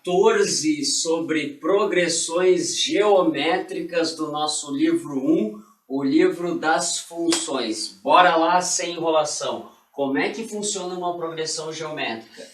14 sobre progressões geométricas do nosso livro 1, o livro das funções. Bora lá sem enrolação. Como é que funciona uma progressão geométrica?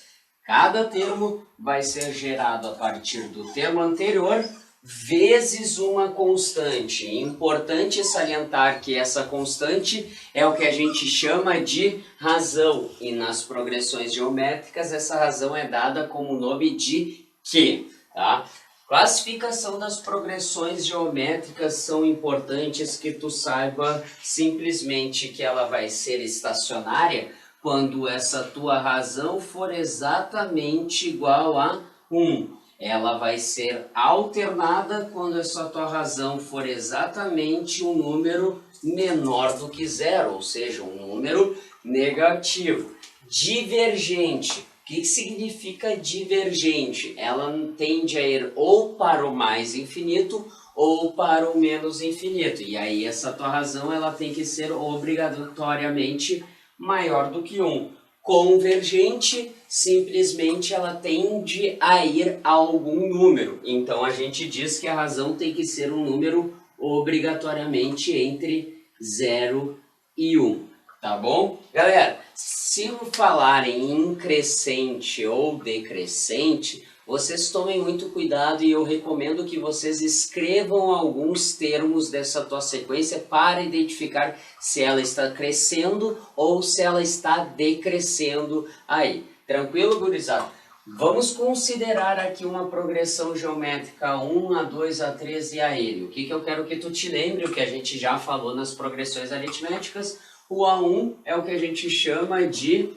Cada termo vai ser gerado a partir do termo anterior vezes uma constante. Importante salientar que essa constante é o que a gente chama de razão. E nas progressões geométricas, essa razão é dada como o nome de Q. Tá? Classificação das progressões geométricas são importantes que tu saiba simplesmente que ela vai ser estacionária quando essa tua razão for exatamente igual a 1. Ela vai ser alternada quando essa tua razão for exatamente um número menor do que 0, ou seja, um número negativo. Divergente. O que significa divergente? Ela tende a ir ou para o mais infinito ou para o menos infinito. E aí essa tua razão ela tem que ser obrigatoriamente maior do que 1. Convergente, simplesmente ela tende a ir a algum número. Então a gente diz que a razão tem que ser um número obrigatoriamente entre 0 e 1. Tá bom? Galera, se falarem em crescente ou decrescente, vocês tomem muito cuidado e eu recomendo que vocês escrevam alguns termos dessa tua sequência para identificar se ela está crescendo ou se ela está decrescendo aí. Tranquilo, gurizada? Vamos considerar aqui uma progressão geométrica 1, A2, A3 e a N. O que eu quero que tu te lembre, o que a gente já falou nas progressões aritméticas. O A1 é o que a gente chama de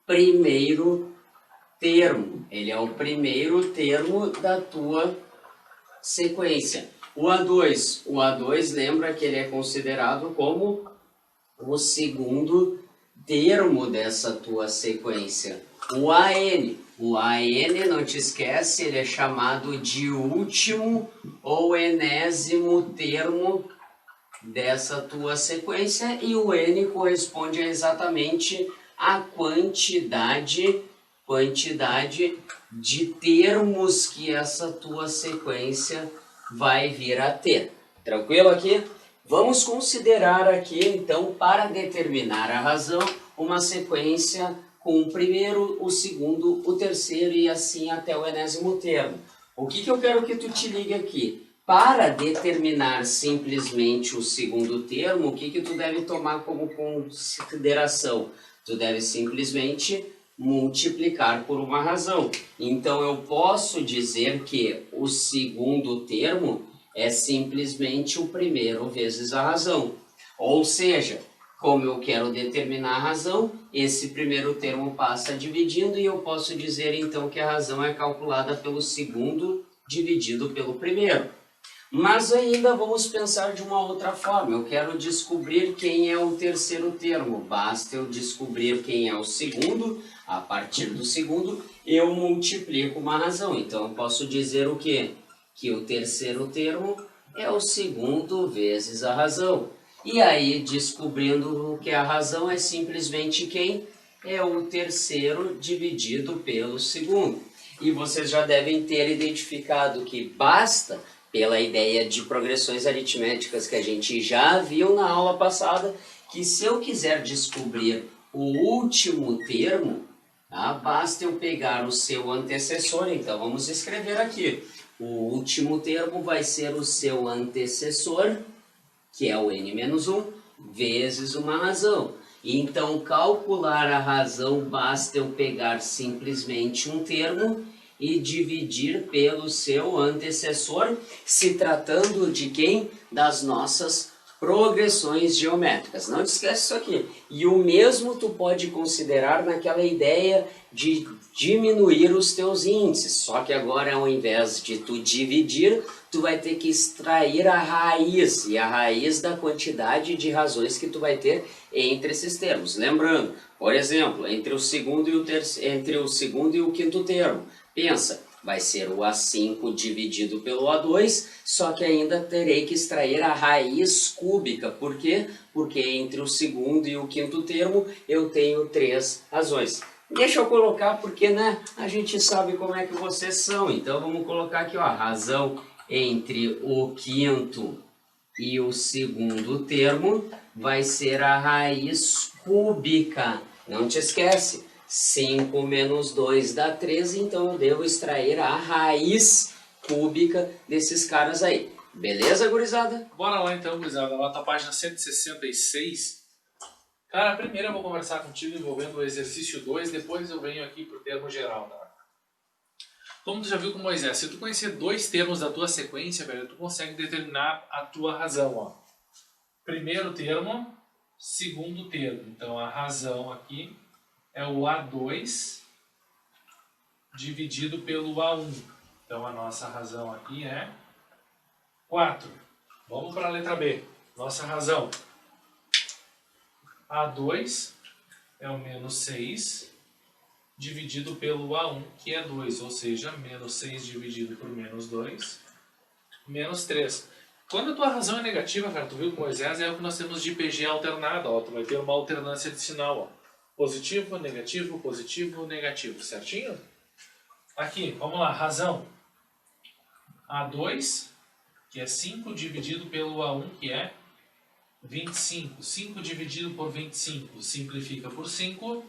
primeiro termo. Ele é o primeiro termo da tua sequência. O A2 lembra que ele é considerado como o segundo termo dessa tua sequência. O AN, não te esquece, ele é chamado de último ou enésimo termo dessa tua sequência, e o N corresponde a exatamente a quantidade de termos que essa tua sequência vai vir a ter. Tranquilo aqui? Vamos considerar aqui, então, para determinar a razão, uma sequência com o primeiro, o segundo, o terceiro e assim até o enésimo termo. O que eu quero que tu te ligue aqui? Para determinar simplesmente o segundo termo, o que tu deve tomar como consideração? Tu deve simplesmente multiplicar por uma razão. Então eu posso dizer que o segundo termo é simplesmente o primeiro vezes a razão. Ou seja, como eu quero determinar a razão, esse primeiro termo passa dividindo e eu posso dizer então que a razão é calculada pelo segundo dividido pelo primeiro. Mas ainda vamos pensar de uma outra forma. Eu quero descobrir quem é o terceiro termo. Basta eu descobrir quem é o segundo. A partir do segundo, eu multiplico uma razão. Então, eu posso dizer o quê? Que o terceiro termo é o segundo vezes a razão. E aí, descobrindo que a razão é simplesmente quem? É o terceiro dividido pelo segundo. E vocês já devem ter identificado que basta, pela ideia de progressões aritméticas que a gente já viu na aula passada, que se eu quiser descobrir o último termo, tá, basta eu pegar o seu antecessor. Então vamos escrever aqui. O último termo vai ser o seu antecessor, que é o n-1, vezes uma razão. Então calcular a razão basta eu pegar simplesmente um termo e dividir pelo seu antecessor, se tratando de quem? Das nossas progressões geométricas. Não te esquece isso aqui. E o mesmo tu pode considerar naquela ideia de diminuir os teus índices. Só que agora, ao invés de tu dividir, tu vai ter que extrair a raiz. E a raiz da quantidade de razões que tu vai ter entre esses termos. Lembrando, por exemplo, entre o segundo e o quinto termo. Pensa, vai ser o A5 dividido pelo A2, só que ainda terei que extrair a raiz cúbica. Por quê? Porque entre o segundo e o quinto termo eu tenho 3 razões. Deixa eu colocar porque, né, a gente sabe como é que vocês são. Então vamos colocar aqui, ó, a razão entre o quinto e o segundo termo vai ser a raiz cúbica. Não te esquece, 5 menos 2 dá 13, então eu devo extrair a raiz cúbica desses caras aí. Beleza, gurizada? Bora lá então, gurizada. Lá tá a página 166. Cara, primeiro eu vou conversar contigo envolvendo o exercício 2, depois eu venho aqui pro termo geral, tá? Como tu já viu com Moisés, se tu conhecer dois termos da tua sequência, velho, tu consegue determinar a tua razão, ó. Primeiro termo, segundo termo. Então a razão aqui é o A2 dividido pelo A1. Então a nossa razão aqui é 4. Vamos para a letra B. Nossa razão. A2 é o menos 6 dividido pelo A1, que é 2. Ou seja, menos 6 dividido por menos 2, menos 3. Quando a tua razão é negativa, cara, tu viu que Moisés é o que nós temos de IPG alternado. Ó, tu vai ter uma alternância de sinal. Ó. Positivo, negativo, negativo. Certinho? Aqui, vamos lá. Razão. A2, que é 5 dividido pelo A1, que é 25. 5 dividido por 25 simplifica por 5.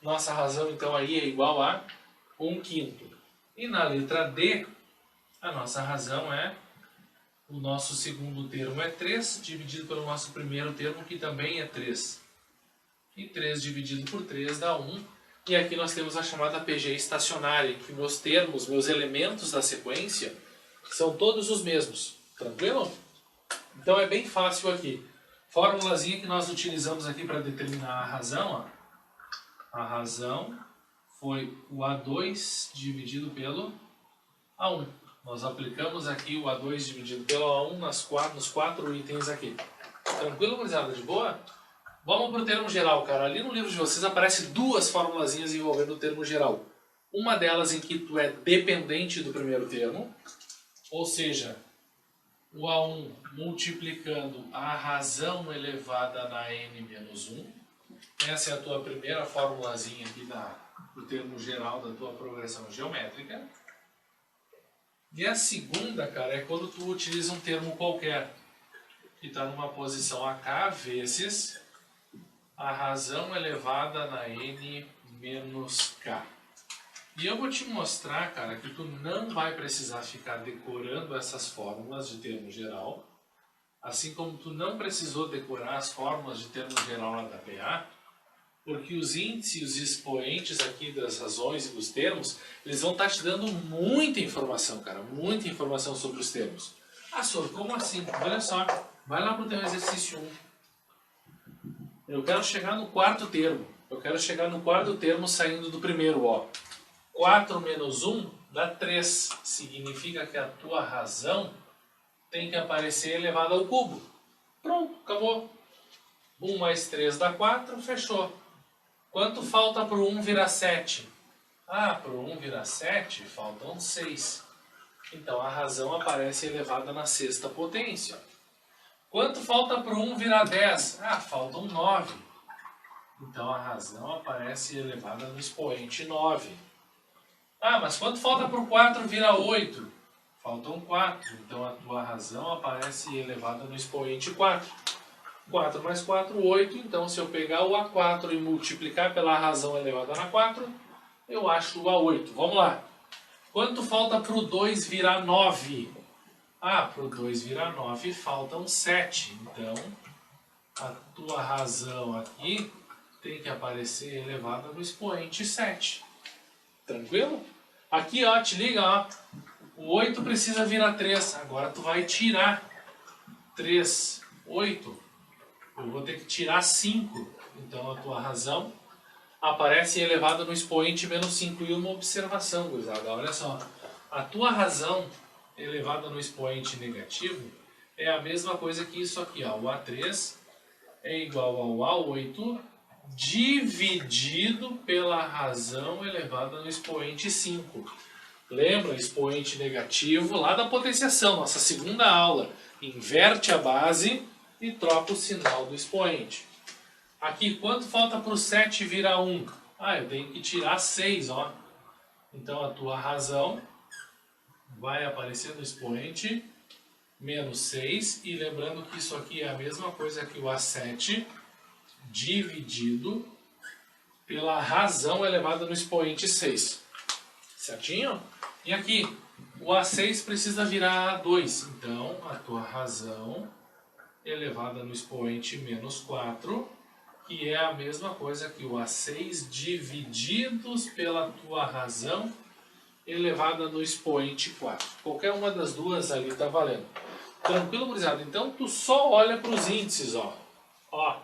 Nossa razão, então, aí é igual a 1/5. E na letra D, a nossa razão é... O nosso segundo termo é 3, dividido pelo nosso primeiro termo, que também é 3. E 3 dividido por 3 dá 1. E aqui nós temos a chamada PG estacionária, em que meus termos, meus elementos da sequência, são todos os mesmos. Tranquilo? Então é bem fácil aqui. Fórmulazinha que nós utilizamos aqui para determinar a razão. Ó. A razão foi o A2 dividido pelo A1. Nós aplicamos aqui o A2 dividido pelo A1 nos 4 itens aqui. Tranquilo, gurizada? De boa? Vamos para o termo geral, cara. Ali no livro de vocês aparecem duas formulazinhas envolvendo o termo geral. Uma delas em que tu é dependente do primeiro termo, ou seja, o A1 multiplicando a razão elevada na n menos 1. Essa é a tua primeira formulazinha aqui do termo geral da tua progressão geométrica. E a segunda, cara, é quando tu utiliza um termo qualquer, que está numa posição AK vezes a razão elevada na n menos k. E eu vou te mostrar, cara, que tu não vai precisar ficar decorando essas fórmulas de termo geral, assim como tu não precisou decorar as fórmulas de termo geral lá da PA, porque os índices e os expoentes aqui das razões e dos termos, eles vão estar te dando muita informação, cara, muita informação sobre os termos. Ah, Sor, como assim? Olha só, vai lá para o teu exercício 1. Eu quero chegar no quarto termo. Eu quero chegar no quarto termo saindo do primeiro, ó. 4 menos 1 dá 3. Significa que a tua razão tem que aparecer elevada ao cubo. Pronto, acabou. 1 mais 3 dá 4, fechou. Quanto falta para o 1 virar 7? Ah, para o 1 virar 7, faltam 6. Então a razão aparece elevada na sexta potência. Quanto falta para o 1 virar 10? Ah, faltam 9. Então a razão aparece elevada no expoente 9. Ah, mas quanto falta para o 4 virar 8? Faltam 4. Então a tua razão aparece elevada no expoente 4. 4 mais 4, 8. Então, se eu pegar o A4 e multiplicar pela razão elevada na 4, eu acho o A8. Vamos lá. Quanto falta para o 2 virar 9? Ah, para o 2 virar 9 faltam 7. Então, a tua razão aqui tem que aparecer elevada no expoente 7. Tranquilo? Aqui, ó, te liga, ó. O 8 precisa virar 3. Agora tu vai tirar 3, 8. Eu vou ter que tirar 5. Então a tua razão aparece elevada no expoente menos 5. E uma observação, gurizada. Olha só. A tua razão elevada no expoente negativo é a mesma coisa que isso aqui. Ó. O A3 é igual ao A8 dividido pela razão elevada no expoente 5. Lembra? Expoente negativo lá da potenciação. Nossa segunda aula. Inverte a base e troca o sinal do expoente. Aqui, quanto falta para o 7 virar 1? Ah, eu tenho que tirar 6, ó. Então a tua razão vai aparecer no expoente menos 6. E lembrando que isso aqui é a mesma coisa que o A7 dividido pela razão elevada no expoente 6. Certinho? E aqui, o A6 precisa virar A2. Então, a tua razão elevada no expoente menos 4, que é a mesma coisa que o A6 divididos pela tua razão elevada no expoente 4. Qualquer uma das duas ali está valendo. Tranquilo, gurizada? Então, tu só olha para os índices, ó. Ó,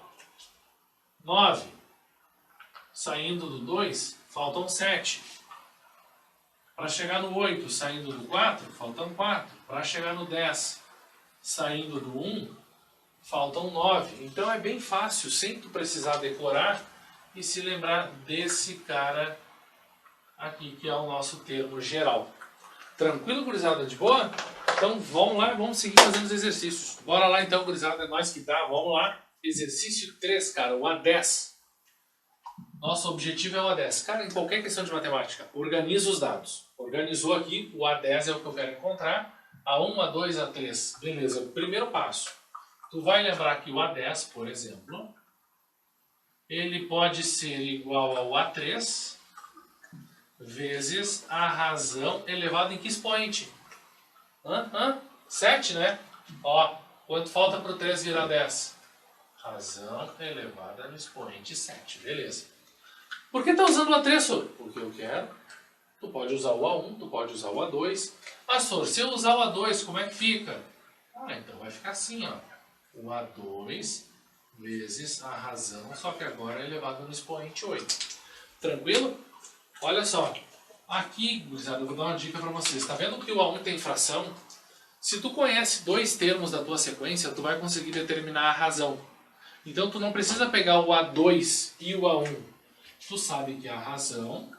9. Saindo do 2, faltam 7. Para chegar no 8, saindo do 4, faltam 4. Para chegar no 10, saindo do 1, faltam 9. Então é bem fácil, sem tu precisar decorar e se lembrar desse cara aqui, que é o nosso termo geral. Tranquilo, gurizada? De boa? Então vamos lá, vamos seguir fazendo os exercícios. Bora lá então, gurizada, é nós que tá. Vamos lá. Exercício 3, cara, o A10. Nosso objetivo é o A10. Cara, em qualquer questão de matemática, organiza os dados. Organizou aqui, o A10 é o que eu quero encontrar. A1, A2, A3. Beleza, o primeiro passo. Tu vai lembrar que o A10, por exemplo, ele pode ser igual ao A3 vezes a razão elevada em que expoente? 7, né? Ó, quanto falta para o 3 virar 10? Razão elevada no expoente 7. Beleza. Por que está usando o A3, Sor? Porque eu quero. Tu pode usar o A1, tu pode usar o A2. Ah, Sor, se eu usar o A2, como é que fica? Ah, então vai ficar assim, ó. O A2 vezes a razão, só que agora é elevado no expoente 8. Tranquilo? Olha só. Aqui, gurizada, eu vou dar uma dica para vocês. Está vendo que o A1 tem fração? Se tu conhece dois termos da tua sequência, tu vai conseguir determinar a razão. Então tu não precisa pegar o A2 e o A1. Tu sabe que a razão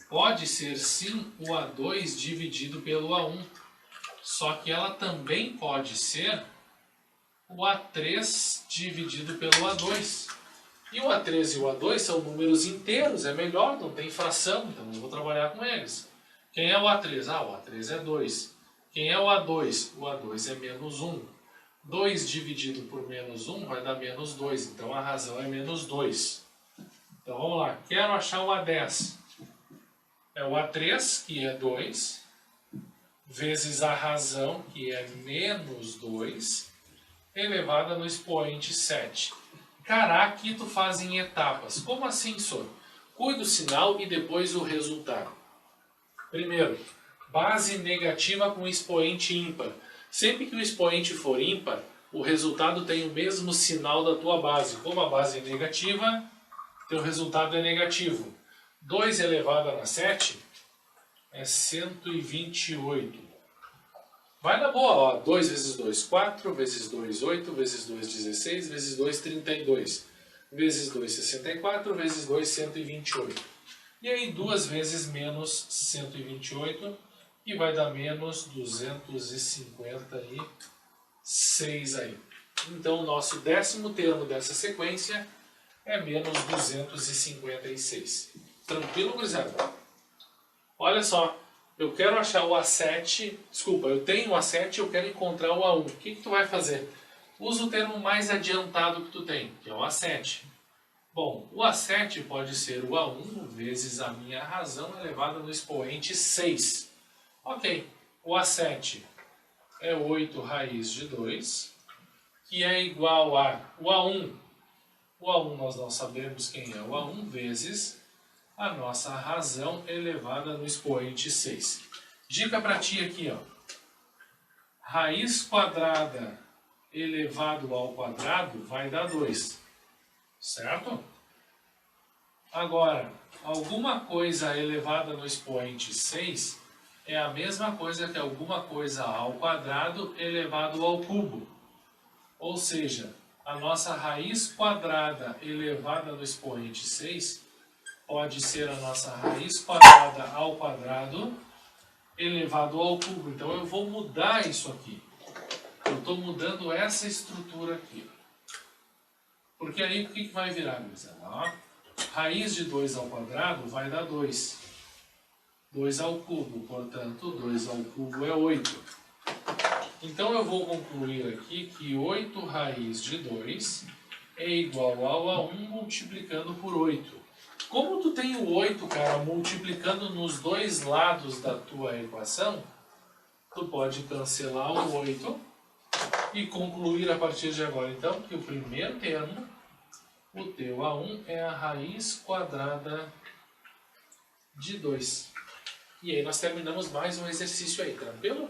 pode ser sim o A2 dividido pelo A1. Só que ela também pode ser o A3 dividido pelo A2. E o A3 e o A2 são números inteiros, é melhor, não tem fração, então eu vou trabalhar com eles. Quem é o A3? Ah, o A3 é 2. Quem é o A2? O A2 é menos 1. 2 dividido por menos 1 vai dar menos 2, então a razão é menos 2. Então vamos lá, quero achar o A10. É o A3, que é 2, vezes a razão, que é menos 2, elevada no expoente 7. Cara, aqui tu faz em etapas. Como assim, Sor? Cuida do sinal e depois o resultado. Primeiro, base negativa com expoente ímpar. Sempre que o expoente for ímpar, o resultado tem o mesmo sinal da tua base. Como a base é negativa, teu resultado é negativo. 2 elevado a 7 é 128. Vai na boa, ó. 2 vezes 2, 4, vezes 2, 8, vezes 2, 16, vezes 2, 32. Vezes 2, 64, vezes 2, 128. E aí 2 vezes menos 128, e vai dar menos 256 aí. Então o nosso 10º termo dessa sequência é menos 256. Tranquilo, gurizada? Olha só. Eu quero achar o A7, desculpa, eu tenho o A7 e eu quero encontrar o A1. O que tu vai fazer? Usa o termo mais adiantado que tu tem, que é o A7. Bom, o A7 pode ser o A1 vezes a minha razão elevada no expoente 6. Ok, o A7 é 8 raiz de 2, que é igual a o A1. O A1 nós não sabemos quem é o A1 vezes a nossa razão elevada no expoente 6. Dica para ti aqui, ó. Raiz quadrada elevado ao quadrado vai dar 2. Certo? Agora, alguma coisa elevada no expoente 6 é a mesma coisa que alguma coisa ao quadrado elevado ao cubo. Ou seja, a nossa raiz quadrada elevada no expoente 6 pode ser a nossa raiz quadrada ao quadrado elevado ao cubo. Então eu vou mudar isso aqui. Eu estou mudando essa estrutura aqui. Porque aí o que vai virar, gurizada? Raiz de 2 ao quadrado vai dar 2. 2 ao cubo, portanto, 2 ao cubo é 8. Então eu vou concluir aqui que 8 raiz de 2 é igual ao A1 multiplicando por 8. Como tu tem o 8, cara, multiplicando nos dois lados da tua equação, tu pode cancelar o 8 e concluir a partir de agora, então, que o primeiro termo, o teu A1, é a raiz quadrada de 2. E aí nós terminamos mais um exercício aí, tranquilo?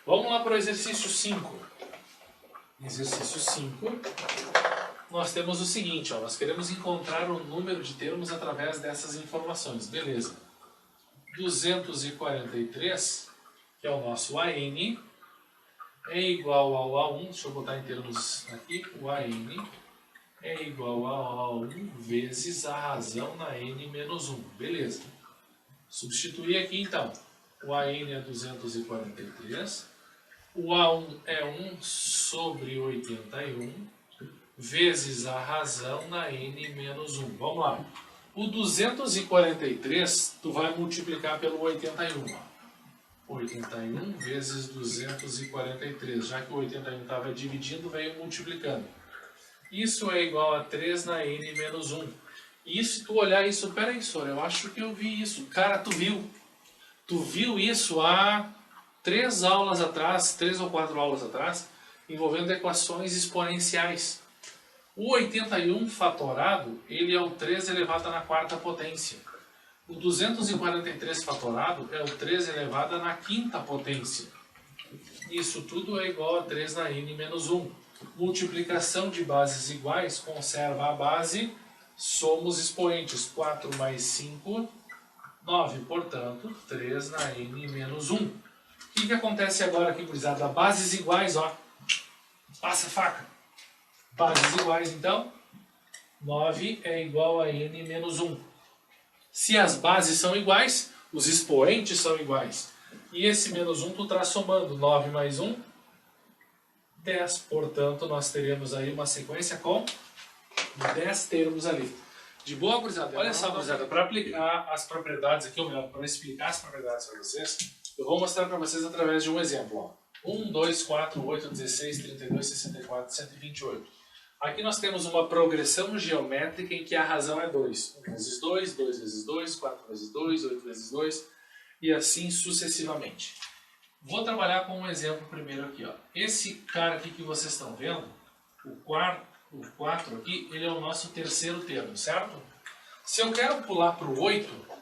Vamos lá para o exercício 5. Exercício 5, nós temos o seguinte, ó, nós queremos encontrar o número de termos através dessas informações. Beleza. 243, que é o nosso AN, é igual ao A1, deixa eu botar em termos aqui, o AN é igual a A1 vezes a razão na N menos 1. Beleza. Substituir aqui então. O AN é 243, o A1 é 1 sobre 81, vezes a razão na N menos 1. Vamos lá. O 243, tu vai multiplicar pelo 81. 81 vezes 243. Já que o 81 estava dividindo, veio multiplicando. Isso é igual a 3 na N menos 1. E se tu olhar isso, peraí, Sora, eu acho que eu vi isso. Cara, tu viu. Tu viu isso há 3 aulas atrás, 3 ou 4 aulas atrás, envolvendo equações exponenciais. O 81 fatorado, ele é o 3 elevado na quarta potência. O 243 fatorado é o 3 elevado na quinta potência. Isso tudo é igual a 3 na N menos 1. Multiplicação de bases iguais, conserva a base, somos expoentes. 4 mais 5, 9. Portanto, 3 na N menos 1. O que acontece agora aqui, gurizada? Bases iguais, ó. Passa a faca. Bases iguais, então, 9 é igual a N menos 1. Se as bases são iguais, os expoentes são iguais. E esse menos 1 tu está somando. 9 mais 1, 10. Portanto, nós teremos aí uma sequência com 10 termos ali. De boa, gurizada? Olha só, gurizada, para aplicar as propriedades aqui, ou melhor, para explicar as propriedades para vocês, eu vou mostrar para vocês através de um exemplo. Ó. 1, 2, 4, 8, 16, 32, 64, 128. Aqui nós temos uma progressão geométrica em que a razão é 2. 1 vezes 2, 2 vezes 2, 4 vezes 2, 8 vezes 2 e assim sucessivamente. Vou trabalhar com um exemplo primeiro aqui. Ó. Esse cara aqui que vocês estão vendo, o 4 aqui, ele é o nosso terceiro termo, certo? Se eu quero pular para o 8, ó,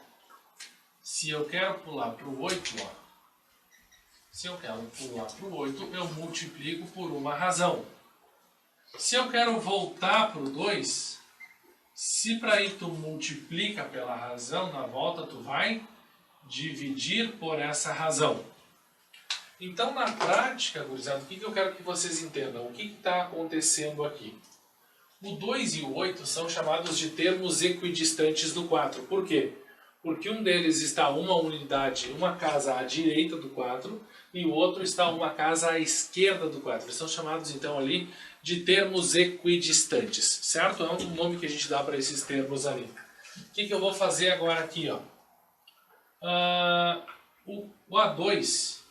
se eu quero pular para o 8, eu multiplico por uma razão. Se eu quero voltar para o 2, se para aí tu multiplica pela razão, na volta tu vai dividir por essa razão. Então, na prática, gurizada, o que eu quero que vocês entendam? O que está acontecendo aqui? O 2 e o 8 são chamados de termos equidistantes do 4. Por quê? Porque um deles está uma unidade, uma casa à direita do 4, e o outro está uma casa à esquerda do 4. Eles são chamados, então, ali de termos equidistantes, certo? É um nome que a gente dá para esses termos ali. O que eu vou fazer agora aqui? Ó? O A2,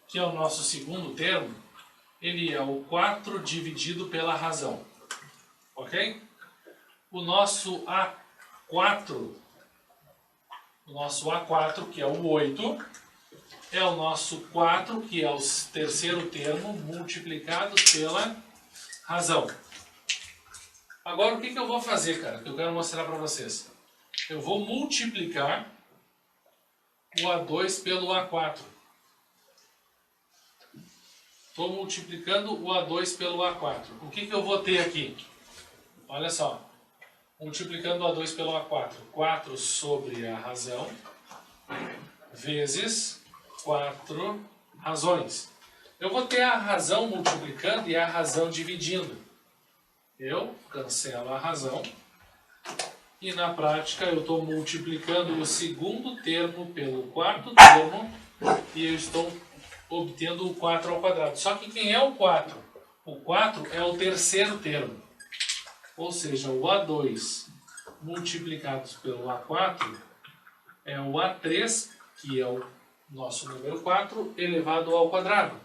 que é o nosso segundo termo, ele é o 4 dividido pela razão. Ok? O nosso A4, que é o 8, é o nosso 4, que é o terceiro termo, multiplicado pela razão. Agora, o que eu vou fazer, cara? Que eu quero mostrar para vocês. Eu vou multiplicar o A2 pelo A4. Estou multiplicando o A2 pelo A4. O que eu vou ter aqui? Olha só. Multiplicando o A2 pelo A4. 4 sobre a razão vezes 4 razões. Eu vou ter a razão multiplicando e a razão dividindo. Eu cancelo a razão. E na prática eu estou multiplicando o segundo termo pelo quarto termo. E eu estou obtendo o 4 ao quadrado. Só que quem é o 4? O 4 é o terceiro termo. Ou seja, o A2 multiplicados pelo A4 é o A3, que é o nosso número 4, elevado ao quadrado.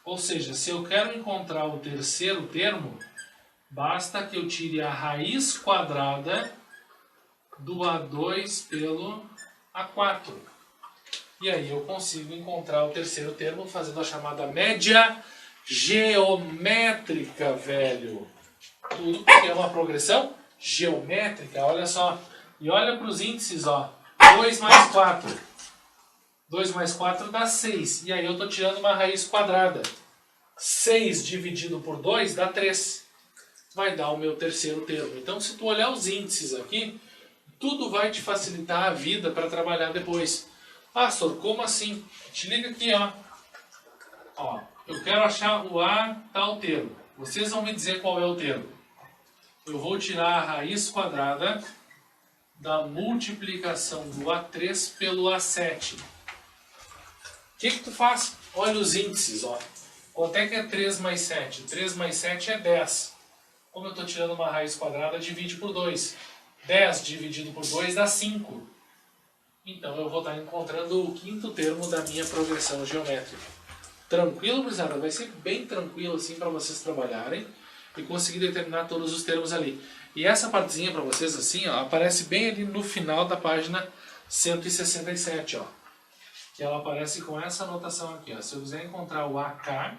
Ou seja, se eu quero encontrar o terceiro termo, basta que eu tire a raiz quadrada do A2 pelo A4. E aí eu consigo encontrar o terceiro termo fazendo a chamada média geométrica, velho. Tudo que é uma progressão geométrica, olha só. E olha para os índices, ó. 2 mais 4. 2 mais 4 dá 6. E aí eu estou tirando uma raiz quadrada. 6 dividido por 2 dá 3. Vai dar o meu terceiro termo. Então, se tu olhar os índices aqui, tudo vai te facilitar a vida para trabalhar depois. Ah, Sor, como assim? Te liga aqui, ó. Ó, eu quero achar o A tal termo. Vocês vão me dizer qual é o termo. Eu vou tirar a raiz quadrada da multiplicação do A3 pelo A7. O que tu faz? Olha os índices, ó. Quanto é que é 3 mais 7? 3 mais 7 é 10. Como eu estou tirando uma raiz quadrada, divide por 2. 10 dividido por 2 dá 5. Então eu vou estar encontrando o quinto termo da minha progressão geométrica. Tranquilo, gurizada? Vai ser bem tranquilo assim para vocês trabalharem e conseguir determinar todos os termos ali. E essa partezinha para vocês assim, ó, aparece bem ali no final da página 167, ó. Que ela aparece com essa anotação aqui, ó. Se eu quiser encontrar o AK,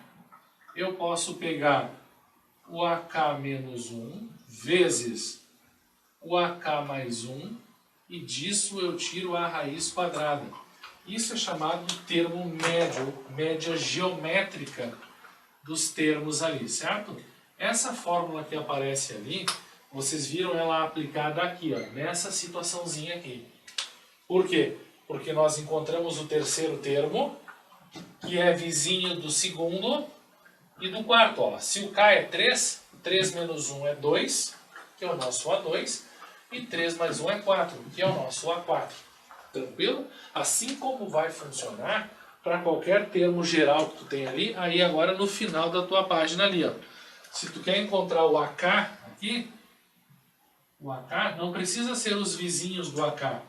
eu posso pegar o AK menos 1 vezes o AK mais 1 e disso eu tiro a raiz quadrada. Isso é chamado de termo médio, média geométrica dos termos ali, certo? Essa fórmula que aparece ali, vocês viram ela aplicada aqui, ó, nessa situaçãozinha aqui. Por quê? Porque nós encontramos o terceiro termo, que é vizinho do segundo e do quarto. Ó. Se o K é 3, 3 menos 1 é 2, que é o nosso A2, e 3 mais 1 é 4, que é o nosso A4. Tranquilo? Assim como vai funcionar para qualquer termo geral que tu tem ali, aí agora no final da tua página ali, ó. Se tu quer encontrar o AK aqui, o AK não precisa ser os vizinhos do AK.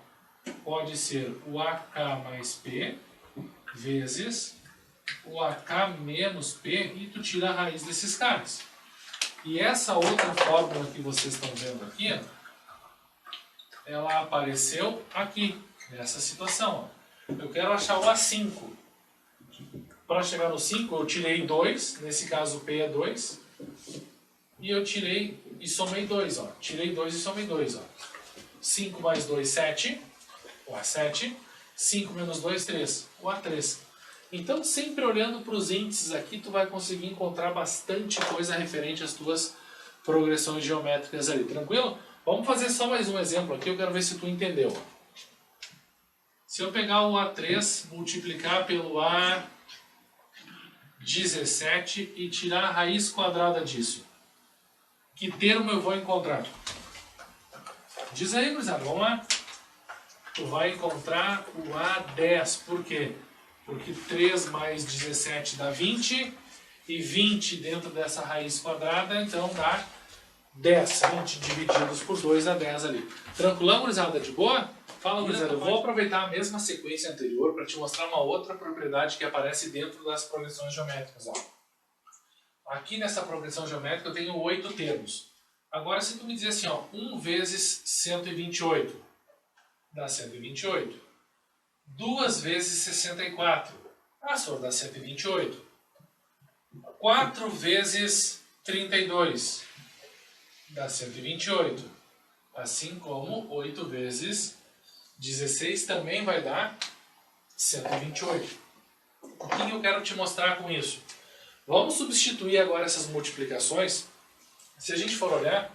Pode ser o AK mais P vezes o AK menos P e tu tira a raiz desses caras. E essa outra fórmula que vocês estão vendo aqui, ó, ela apareceu aqui, nessa situação. Ó. Eu quero achar o A5. Para chegar no 5, eu tirei 2, nesse caso P é 2, e eu tirei e somei 2. Ó. Tirei 2 e somei 2. Ó. 5 mais 2, 7, o A7. 5 menos 2, 3, o A3. Então, sempre olhando para os índices aqui, tu vai conseguir encontrar bastante coisa referente às tuas progressões geométricas ali. Tranquilo? Vamos fazer só mais um exemplo aqui, eu quero ver se tu entendeu. Se eu pegar o A3, multiplicar pelo A17 e tirar a raiz quadrada disso, que termo eu vou encontrar? Diz aí, gurizada, vamos lá. Tu vai encontrar o A10, por quê? Porque 3 mais 17 dá 20, e 20 dentro dessa raiz quadrada, então dá 10. 20 divididos por 2 dá 10 ali. Tranquilão, gurizada? De boa? Fala, gurizada. Eu vou aproveitar a mesma sequência anterior para te mostrar uma outra propriedade que aparece dentro das progressões geométricas. Ó. Aqui nessa progressão geométrica eu tenho 8 termos. Agora, se tu me dizer assim, ó, 1 vezes 128 dá 128. 2 vezes 64. Ah, só dá 128. 4 vezes 32. Dá 128. Assim como 8 vezes 16 também vai dar 128. O que eu quero te mostrar com isso? Vamos substituir agora essas multiplicações. Se a gente for olhar,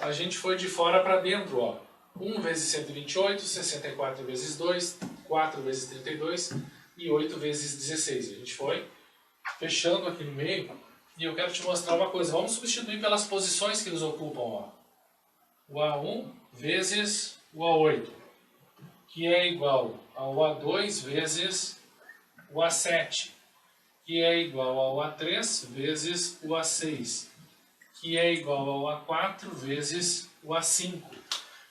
a gente foi de fora para dentro. Ó. 1 vezes 128, 64 vezes 2, 4 vezes 32 e 8 vezes 16. A gente foi fechando aqui no meio e eu quero te mostrar uma coisa. Vamos substituir pelas posições que eles ocupam. Ó. O A1 vezes o A8, que é igual ao A2 vezes o A7, que é igual ao A3 vezes o A6, que é igual ao A4 vezes o A5.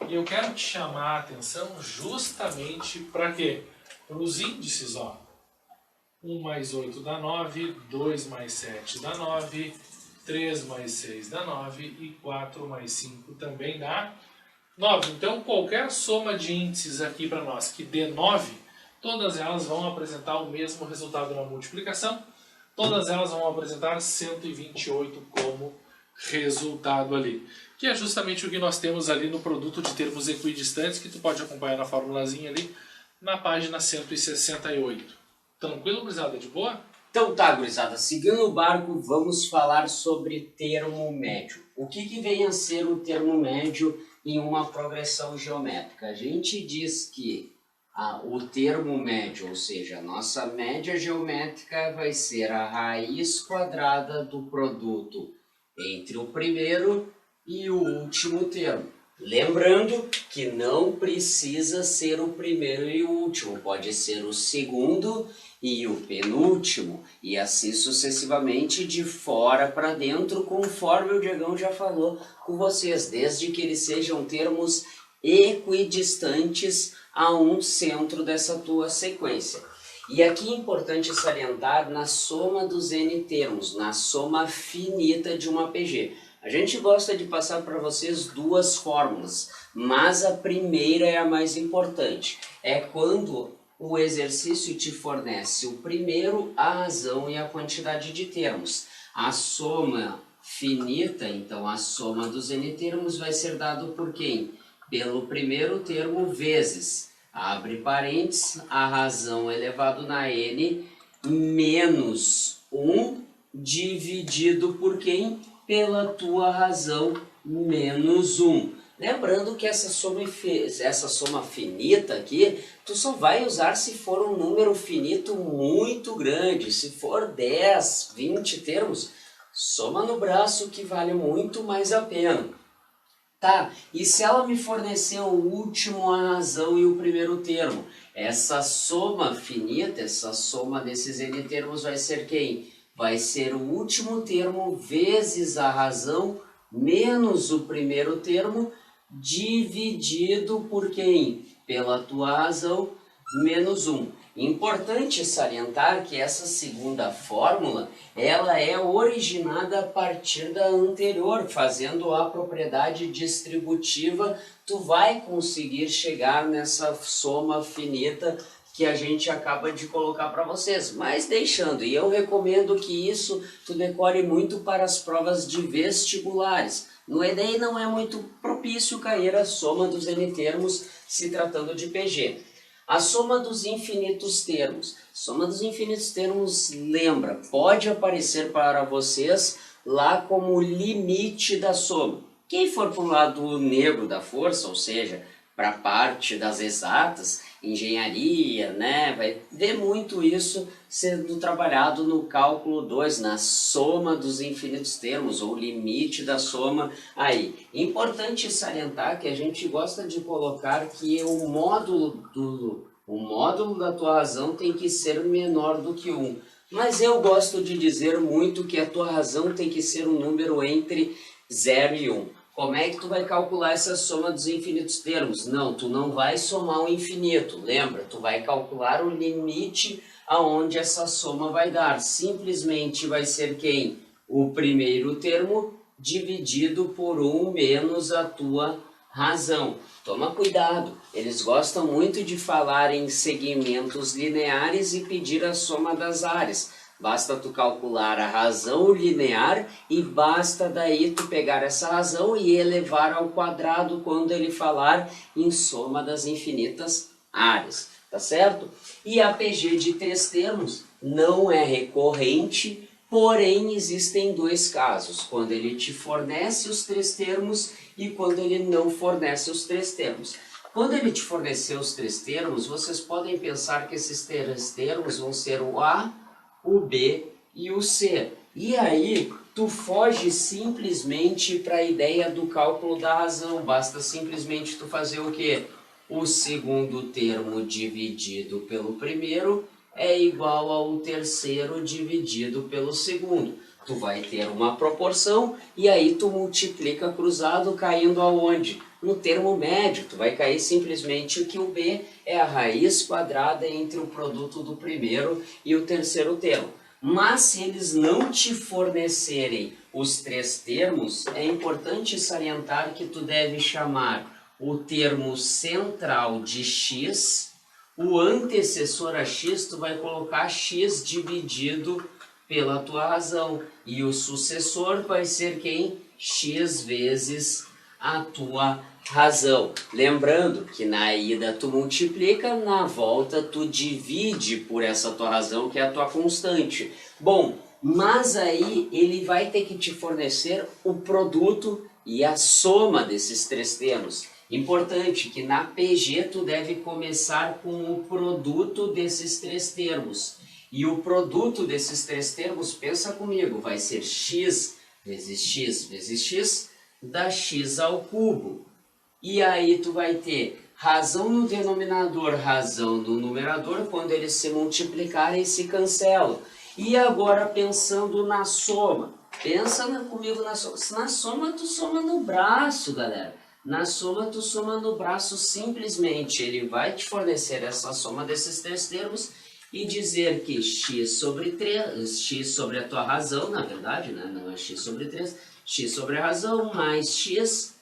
E eu quero te chamar a atenção justamente para quê? Para os índices, ó. 1 mais 8 dá 9, 2 mais 7 dá 9, 3 mais 6 dá 9 e 4 mais 5 também dá 9. Então, qualquer soma de índices aqui para nós que dê 9, todas elas vão apresentar o mesmo resultado na multiplicação, todas elas vão apresentar 128 como resultado ali, que é justamente o que nós temos ali no produto de termos equidistantes, que tu pode acompanhar na formulazinha ali, na página 168. Tranquilo, gurizada? De boa? Então tá, gurizada, seguindo o barco, vamos falar sobre termo médio. O que vem a ser o termo médio em uma progressão geométrica? A gente diz que o termo médio, ou seja, a nossa média geométrica vai ser a raiz quadrada do produto entre o primeiro e o último termo. Lembrando que não precisa ser o primeiro e o último, pode ser o segundo e o penúltimo, e assim sucessivamente de fora para dentro, conforme o Diegão já falou com vocês, desde que eles sejam termos equidistantes a um centro dessa tua sequência. E aqui é importante salientar na soma dos n termos, na soma finita de uma PG. A gente gosta de passar para vocês duas fórmulas, mas a primeira é a mais importante. É quando o exercício te fornece o primeiro, a razão e a quantidade de termos. A soma finita, então a soma dos n termos vai ser dado por quem? Pelo primeiro termo vezes, abre parênteses, a razão elevado na n, menos 1 dividido por quem? Pela tua razão menos 1. Lembrando que essa soma finita aqui, tu só vai usar se for um número finito muito grande. Se for 10, 20 termos, soma no braço que vale muito mais a pena. Tá, e se ela me fornecer o último, a razão e o primeiro termo? Essa soma finita, essa soma desses n termos vai ser quem? Vai ser o último termo vezes a razão menos o primeiro termo dividido por quem? Pela tua razão menos 1. Importante salientar que essa segunda fórmula, ela é originada a partir da anterior, fazendo a propriedade distributiva, tu vai conseguir chegar nessa soma finita que a gente acaba de colocar para vocês, mas deixando, e eu recomendo que isso tu decore muito para as provas de vestibulares. No Enem não é muito propício cair a soma dos n termos se tratando de PG. A soma dos infinitos termos. Soma dos infinitos termos, lembra, pode aparecer para vocês lá como limite da soma. Quem for para o lado negro da força, ou seja, para a parte das exatas, engenharia, né, vai ver muito isso sendo trabalhado no cálculo 2, na soma dos infinitos termos, ou limite da soma aí. Importante salientar que a gente gosta de colocar que o módulo da tua razão tem que ser menor do que 1. Mas eu gosto de dizer muito que a tua razão tem que ser um número entre 0 e 1. Como é que tu vai calcular essa soma dos infinitos termos? Não, tu não vai somar o infinito, lembra? Tu vai calcular o limite aonde essa soma vai dar. Simplesmente vai ser quem? O primeiro termo dividido por 1 menos a tua razão. Toma cuidado, eles gostam muito de falar em segmentos lineares e pedir a soma das áreas. Basta tu calcular a razão linear e basta daí tu pegar essa razão e elevar ao quadrado quando ele falar em soma das infinitas áreas, tá certo? E a PG de 3 termos não é recorrente, porém existem dois casos, quando ele te fornece os 3 termos e quando ele não fornece os 3 termos. Quando ele te fornecer os 3 termos, vocês podem pensar que esses 3 termos vão ser o A, o B e o C. E aí, tu foge simplesmente para a ideia do cálculo da razão. Basta simplesmente tu fazer o quê? O segundo termo dividido pelo primeiro é igual ao terceiro dividido pelo segundo. tu vai ter uma proporção e aí tu multiplica cruzado caindo aonde? No termo médio, tu vai cair simplesmente que o b é a raiz quadrada entre o produto do primeiro e o terceiro termo. Mas se eles não te fornecerem os três termos, é importante salientar que tu deve chamar o termo central de x, o antecessor a x tu vai colocar x dividido pela tua razão, e o sucessor vai ser quem? X vezes a tua razão. Lembrando que na ida tu multiplica, na volta tu divide por essa tua razão, que é a tua constante. Bom, mas aí ele vai ter que te fornecer o produto e a soma desses três termos. Importante que na PG tu deve começar com o produto desses três termos. E o produto desses três termos, pensa comigo, vai ser x vezes x dá x ao cubo. E aí tu vai ter razão no denominador, razão no numerador, quando eles se multiplicarem se cancelam. E agora pensando na soma, pensa comigo na soma. Na soma tu soma no braço, galera. Na soma tu soma no braço simplesmente. Ele vai te fornecer essa soma desses três termos e dizer que x sobre 3, x sobre a tua razão, na verdade, né? Não é x sobre 3, x sobre a razão mais x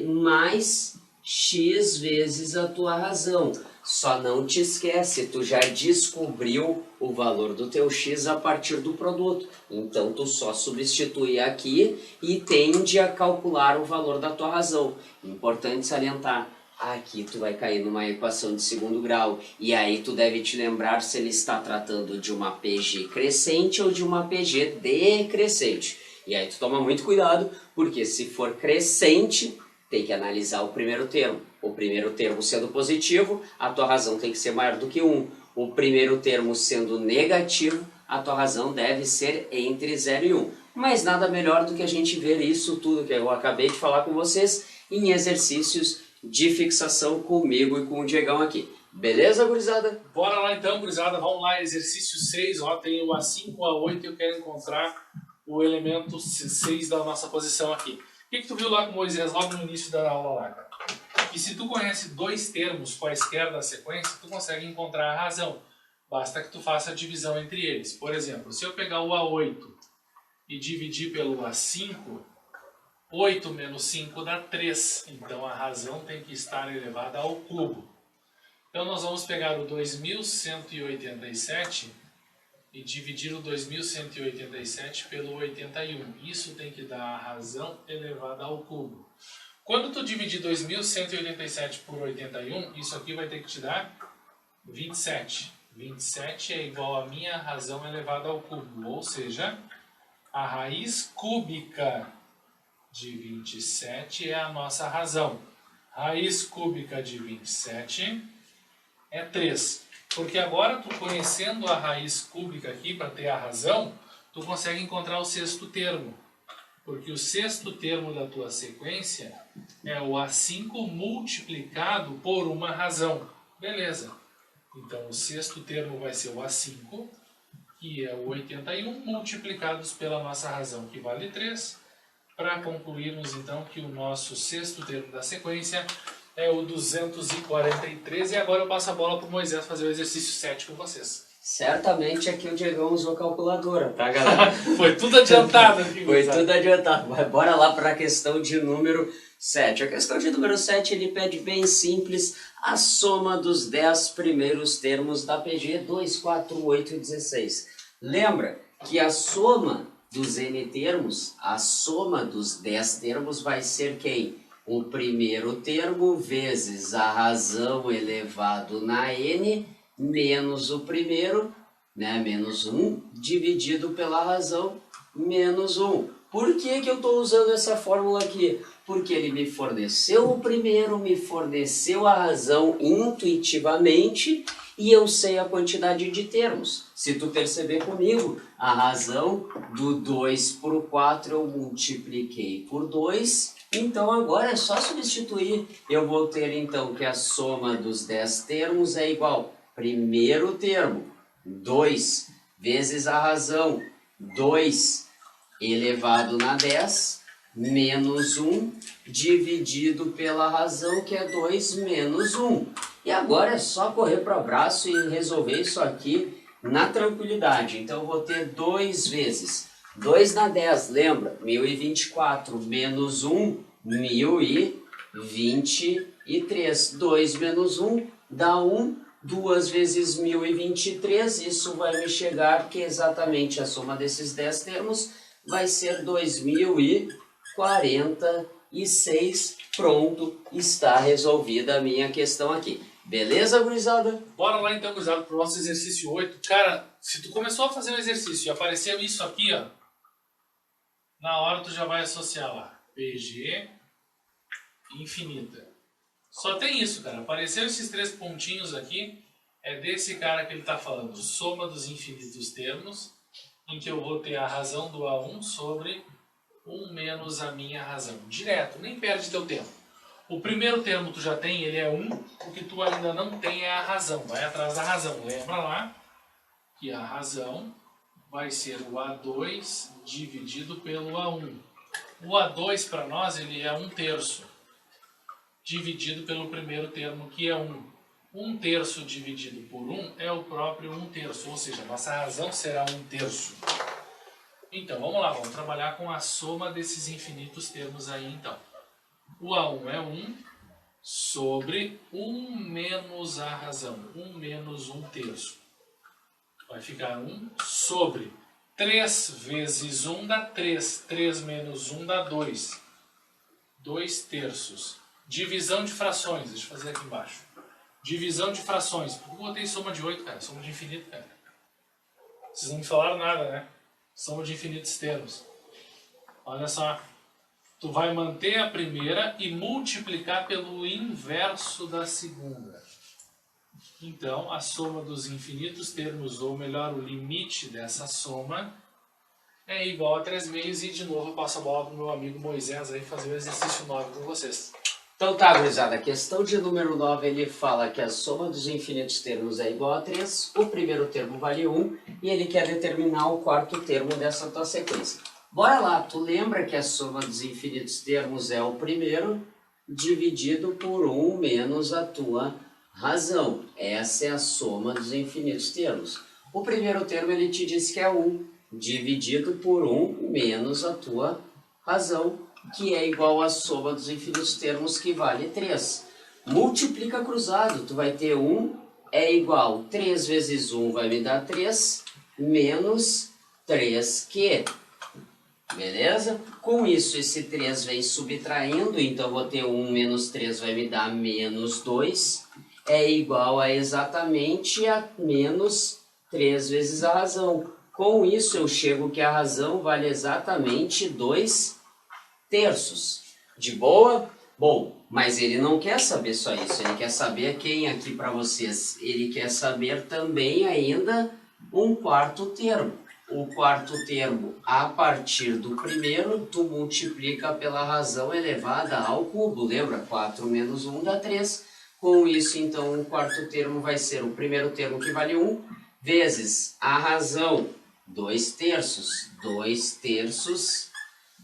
mais x vezes a tua razão. Só não te esquece, tu já descobriu o valor do teu x a partir do produto. Então tu só substitui aqui e tende a calcular o valor da tua razão. Importante salientar, aqui tu vai cair numa equação de segundo grau. E aí tu deve te lembrar se ele está tratando de uma PG crescente ou de uma PG decrescente. E aí tu toma muito cuidado, porque se for crescente, tem que analisar o primeiro termo. O primeiro termo sendo positivo, a tua razão tem que ser maior do que 1. O primeiro termo sendo negativo, a tua razão deve ser entre 0 e 1. Mas nada melhor do que a gente ver isso tudo que eu acabei de falar com vocês em exercícios de fixação comigo e com o Diegão aqui. Beleza, gurizada? Bora lá então, gurizada. Vamos lá, exercício 6. Ó, tem o A5, o A8 e eu quero encontrar o elemento 6 da nossa posição aqui. O que tu viu lá com Moisés logo no início da aula lá, cara? E se tu conhece dois termos quaisquer da sequência, tu consegue encontrar a razão. Basta que tu faça a divisão entre eles. Por exemplo, se eu pegar o A8 e dividir pelo A5, 8 menos 5 dá 3. Então a razão tem que estar elevada ao cubo. Então nós vamos pegar o 2187 e dividir o 2187 pelo 81. Isso tem que dar a razão elevada ao cubo. Quando tu dividir 2187 por 81, isso aqui vai ter que te dar 27. 27 é igual a minha razão elevada ao cubo, ou seja, a raiz cúbica de 27 é a nossa razão. Raiz cúbica de 27 é 3. Porque agora, tu conhecendo a raiz cúbica aqui para ter a razão, tu consegue encontrar o sexto termo. Porque o sexto termo da tua sequência é o A5 multiplicado por uma razão. Beleza. Então, o sexto termo vai ser o A5, que é o 81, multiplicados pela nossa razão, que vale 3. Para concluirmos, então, que o nosso sexto termo da sequência é o 243. E agora eu passo a bola para o Moisés fazer o exercício 7 com vocês. Certamente aqui o Diegão usou calculadora, tá, galera? Foi tudo adiantado aqui. Foi tudo adiantado. Mas bora lá para a questão de número 7. A questão de número 7, ele pede bem simples a soma dos 10 primeiros termos da PG 2, 4, 8 e 16. Lembra que a soma dos N termos, a soma dos 10 termos vai ser quem? O primeiro termo vezes a razão elevado na N menos o primeiro, né, menos 1, dividido pela razão menos 1. Por que que eu estou usando essa fórmula aqui? Porque ele me forneceu o primeiro, me forneceu a razão intuitivamente e eu sei a quantidade de termos. Se tu perceber comigo, a razão do 2 por 4 eu multipliquei por 2, então agora é só substituir. Eu vou ter então que a soma dos 10 termos é igual primeiro termo, 2, vezes a razão, 2, elevado na 10 menos 1 dividido pela razão, que é 2 menos 1. E agora é só correr para o abraço e resolver isso aqui na tranquilidade. Então, eu vou ter 2 vezes 2 na 10, lembra? 1024 menos 1, 1023. 2 menos 1 dá 1. 2 vezes 1023, isso vai me chegar, que exatamente a soma desses 10 termos vai ser 2046. Pronto, está resolvida a minha questão aqui. Beleza, gurizada? Bora lá então, gurizada, pro nosso exercício 8. Cara, se tu começou a fazer o exercício e apareceu isso aqui, ó, na hora tu já vai associar lá. PG infinita. Só tem isso, cara. Apareceu esses 3 pontinhos aqui, é desse cara que ele está falando. Soma dos infinitos termos, em que eu vou ter a razão do A1 sobre 1 menos a minha razão. Direto, nem perde teu tempo. O primeiro termo tu já tem, ele é 1. O que tu ainda não tem é a razão. Vai atrás da razão. Lembra lá que a razão vai ser o A2 dividido pelo A1. O A2 para nós ele é 1/3. Dividido pelo primeiro termo, que é 1. 1/3 dividido por 1 é o próprio 1/3, ou seja, nossa razão será 1/3. Então, vamos lá, vamos trabalhar com a soma desses infinitos termos aí, então. O A1 é 1 sobre 1 menos a razão, 1 menos 1/3. Vai ficar 1 sobre 3 vezes 1 dá 3, 3 menos 1 dá 2, 2/3. Divisão de frações, deixa eu fazer aqui embaixo. Divisão de frações. Por que eu botei soma de 8, cara? Soma de infinito, cara. Vocês não me falaram nada, né? Soma de infinitos termos. Olha só. Tu vai manter a primeira e multiplicar pelo inverso da segunda. Então, a soma dos infinitos termos, ou melhor, o limite dessa soma, é igual a 3 meios. E de novo eu passo a bola para o meu amigo Moisés aí fazer o exercício 9 com vocês. Então tá, gurizada, a questão de número 9, ele fala que a soma dos infinitos termos é igual a 3, o primeiro termo vale 1, e ele quer determinar o quarto termo dessa tua sequência. Bora lá, tu lembra que a soma dos infinitos termos é o primeiro dividido por 1 menos a tua razão. Essa é a soma dos infinitos termos. O primeiro termo ele te diz que é 1, dividido por 1 menos a tua razão, que é igual à soma dos infinitos termos, que vale 3. Multiplica cruzado, tu vai ter 1 é igual, 3 vezes 1 vai me dar 3, menos 3q. Beleza? Com isso, esse 3 vem subtraindo, então vou ter 1 menos 3 vai me dar menos 2, é igual a exatamente a menos 3 vezes a razão. Com isso, eu chego que a razão vale exatamente 2/3. De boa? Bom, mas ele não quer saber só isso, ele quer saber quem aqui para vocês. Ele quer saber também ainda um quarto termo. O quarto termo, a partir do primeiro, tu multiplica pela razão elevada ao cubo. Lembra? 4 menos 1 dá 3. Com isso, então, o quarto termo vai ser o primeiro termo, que vale 1, vezes a razão, 2/3. 2/3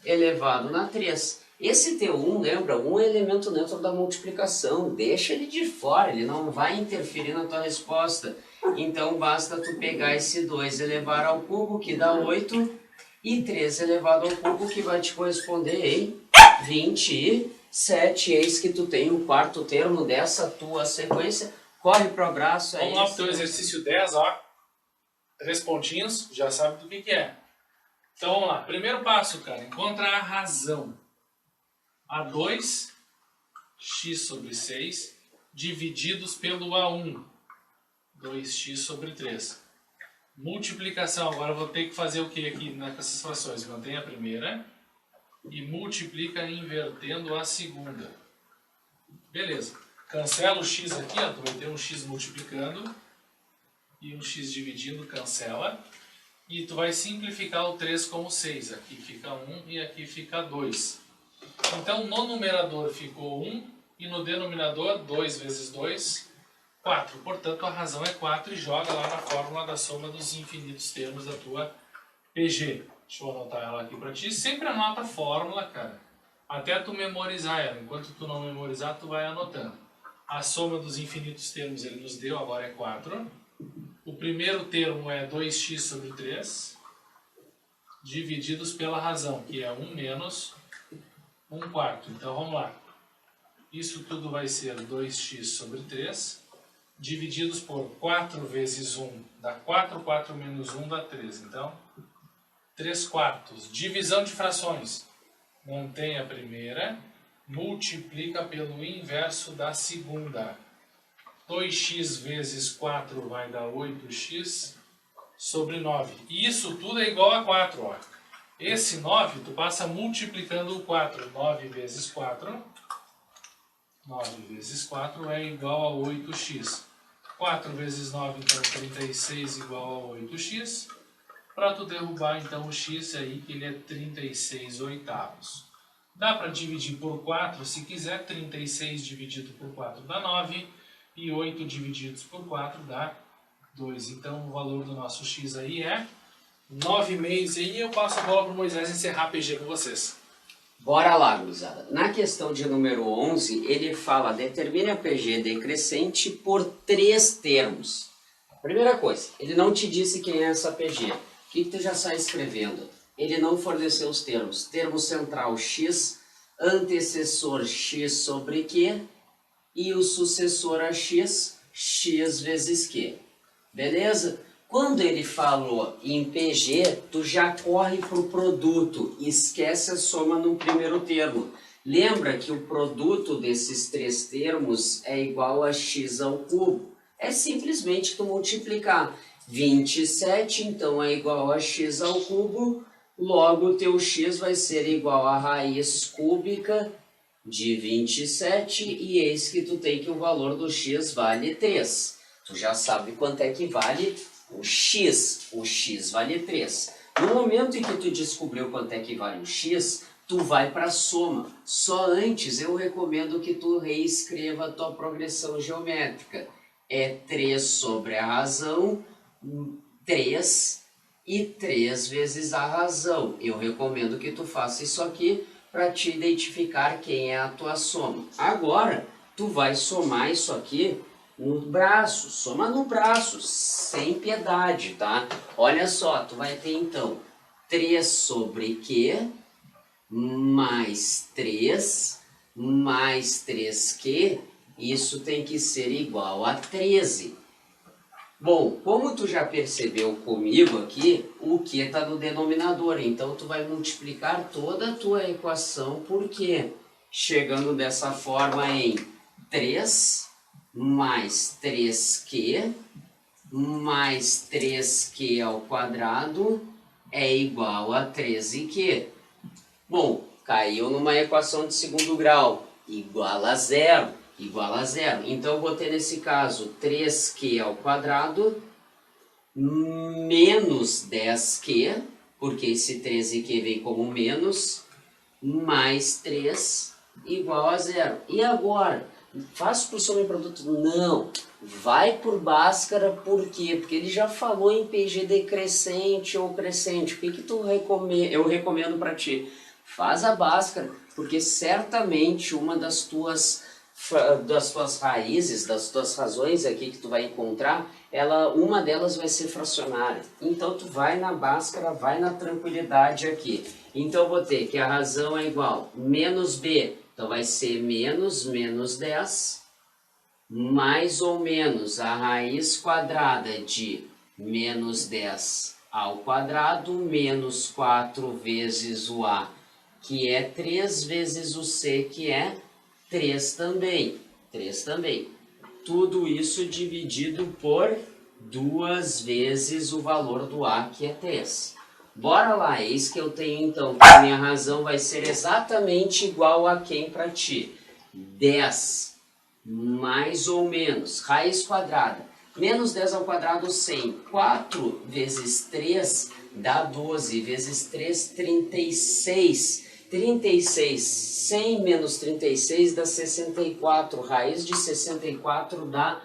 elevado na 3. Esse teu 1, lembra? 1 é elemento neutro da multiplicação. Deixa ele de fora, ele não vai interferir na tua resposta. Então, basta tu pegar esse 2 elevar ao cubo, que dá 8, e 3 elevado ao cubo, que vai te corresponder em 27. Eis que tu tem o quarto termo dessa tua sequência. Corre pro abraço aí. Vamos lá pro teu exercício 10, ó. 3 pontinhos, já sabe do que é. Então vamos lá. Primeiro passo, cara. Encontra a razão. A2, x sobre 6, divididos pelo A1. 2x sobre 3. Multiplicação. Agora eu vou ter que fazer o que aqui nessas frações? Mantém a primeira e multiplica invertendo a segunda. Beleza. Cancela o x aqui, ó. Tu vai ter um x multiplicando e um x dividindo, cancela. E tu vai simplificar o 3 como 6. Aqui fica 1 e aqui fica 2. Então no numerador ficou 1 e no denominador 2 vezes 2, 4. Portanto, a razão é 4 e joga lá na fórmula da soma dos infinitos termos da tua PG. Deixa eu anotar ela aqui pra ti. Sempre anota a fórmula, cara. Até tu memorizar ela. Enquanto tu não memorizar, tu vai anotando. A soma dos infinitos termos ele nos deu, agora é 4. O primeiro termo é 2x sobre 3, divididos pela razão, que é 1 menos 1 quarto. Então vamos lá. Isso tudo vai ser 2x sobre 3, divididos por 4 vezes 1 dá 4, 4 menos 1 dá 3. Então, 3 quartos. Divisão de frações. Mantém a primeira, multiplica pelo inverso da segunda. 2x vezes 4 vai dar 8x sobre 9. E isso tudo é igual a 4. Ó. Esse 9, tu passa multiplicando o 4. 9 vezes 4. 9 vezes 4 é igual a 8x. 4 vezes 9, então 36 igual a 8x. Para tu derrubar então o x aí, que ele é 36 oitavos. Dá para dividir por 4 se quiser. 36 dividido por 4 dá 9. E 8 divididos por 4 dá 2. Então o valor do nosso x aí é 9,5. E eu passo a bola para o Moisés encerrar a PG com vocês. Bora lá, gurizada. Na questão de número 11, ele fala, determine a PG decrescente por 3 termos. Primeira coisa, ele não te disse quem é essa PG. O que tu já sai escrevendo? Ele não forneceu os termos. Termo central x, antecessor x sobre q, e o sucessor a x, x vezes q. Beleza? Quando ele falou em PG, tu já corre para o produto, esquece a soma no primeiro termo. Lembra que o produto desses 3 termos é igual a x ao cubo. É simplesmente tu multiplicar. 27, então, é igual a x ao cubo, logo o teu x vai ser igual a raiz cúbica de 27, e eis que tu tem que o valor do x vale 3. Tu já sabe quanto é que vale o x vale 3. No momento em que tu descobriu quanto é que vale o x, tu vai para a soma. Só antes eu recomendo que tu reescreva a tua progressão geométrica. É 3 sobre a razão, 3 e 3 vezes a razão. Eu recomendo que tu faça isso aqui para te identificar quem é a tua soma. Agora, tu vai somar isso aqui no braço, soma no braço, sem piedade, tá? Olha só, tu vai ter então 3 sobre Q, mais 3 3Q, isso tem que ser igual a 13. Bom, como tu já percebeu comigo aqui, o Q está no denominador, então tu vai multiplicar toda a tua equação por Q, chegando dessa forma em 3 mais 3Q mais 3Q ao quadrado é igual a 13Q. Bom, caiu numa equação de segundo grau, igual a zero. Então, eu vou ter nesse caso 3Q ao quadrado menos 10Q, porque esse 13Q vem como menos, mais 3 igual a zero. E agora? Faz por soma e produto? Não. Vai por Bhaskara, por quê? Porque ele já falou em PG decrescente ou crescente. O que eu recomendo para ti? Faz a Bhaskara, porque certamente uma das tuas raízes, das tuas razões aqui que tu vai encontrar, uma delas vai ser fracionária. Então tu vai na Bhaskara, vai na tranquilidade aqui. Então eu vou ter que a razão é igual menos b, então vai ser menos 10, mais ou menos a raiz quadrada de menos 10 ao quadrado, menos 4 vezes o a, que é 3 vezes o c, que é 3 também. Tudo isso dividido por 2 vezes o valor do a, que é 3. Bora lá, eis que eu tenho então que a minha razão vai ser exatamente igual a quem para ti? 10 mais ou menos, raiz quadrada, menos 10 ao quadrado 100. 4 vezes 3 dá 12, vezes 3, 36. 100 menos 36 dá 64. Raiz de 64 dá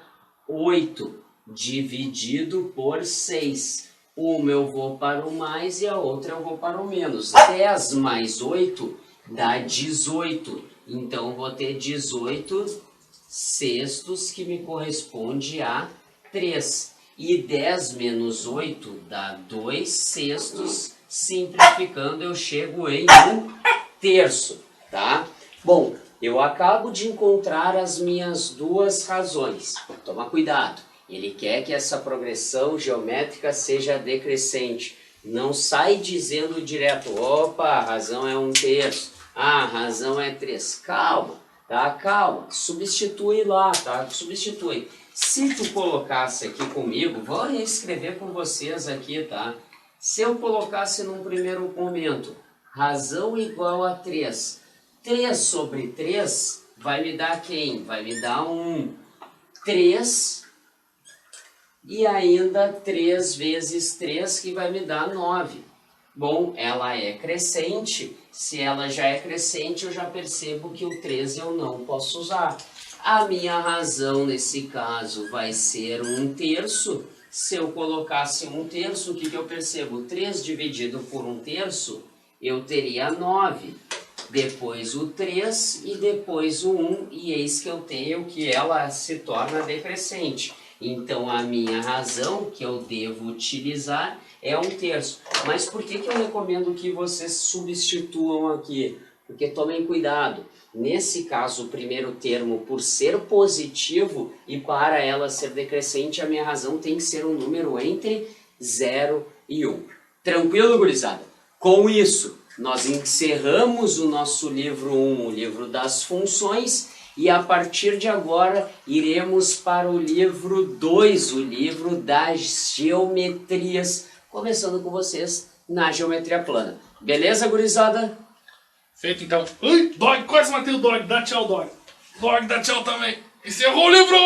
8, dividido por 6. Uma eu vou para o mais e a outra eu vou para o menos. 10 mais 8 dá 18. Então, vou ter 18 sextos, que me corresponde a 3. E 10 menos 8 dá 2 sextos. Simplificando, eu chego em 1/3, tá? Bom, eu acabo de encontrar as minhas duas razões. Toma cuidado. Ele quer que essa progressão geométrica seja decrescente. Não sai dizendo direto, opa, a razão é 1/3, a razão é 3. Calma, tá? Calma. Substitui lá, tá? Substitui. Se tu colocasse aqui comigo, vou reescrever com vocês aqui, tá? Se eu colocasse num primeiro momento, razão igual a 3. 3 sobre 3 vai me dar quem? Vai me dar 1. 3... E ainda 3 vezes 3, que vai me dar 9. Bom, ela é crescente. Se ela já é crescente, eu já percebo que o 3 eu não posso usar. A minha razão, nesse caso, vai ser 1/3. Se eu colocasse 1/3, o que eu percebo? 3 dividido por 1/3, eu teria 9. Depois o 3 e depois o 1. E eis que eu tenho que ela se torna decrescente. Então, a minha razão que eu devo utilizar é 1/3. Mas por que eu recomendo que vocês substituam aqui? Porque tomem cuidado. Nesse caso, o primeiro termo, por ser positivo e para ela ser decrescente, a minha razão tem que ser um número entre 0 e 1. Tranquilo, gurizada? Com isso, nós encerramos o nosso livro 1, o livro das funções. E a partir de agora, iremos para o livro 2, o livro das geometrias, começando com vocês na geometria plana. Beleza, gurizada? Feito então. Ai, Dog, quase matei o Dog. Dá tchau, Dog. Dog, dá tchau também. Encerrou o livro!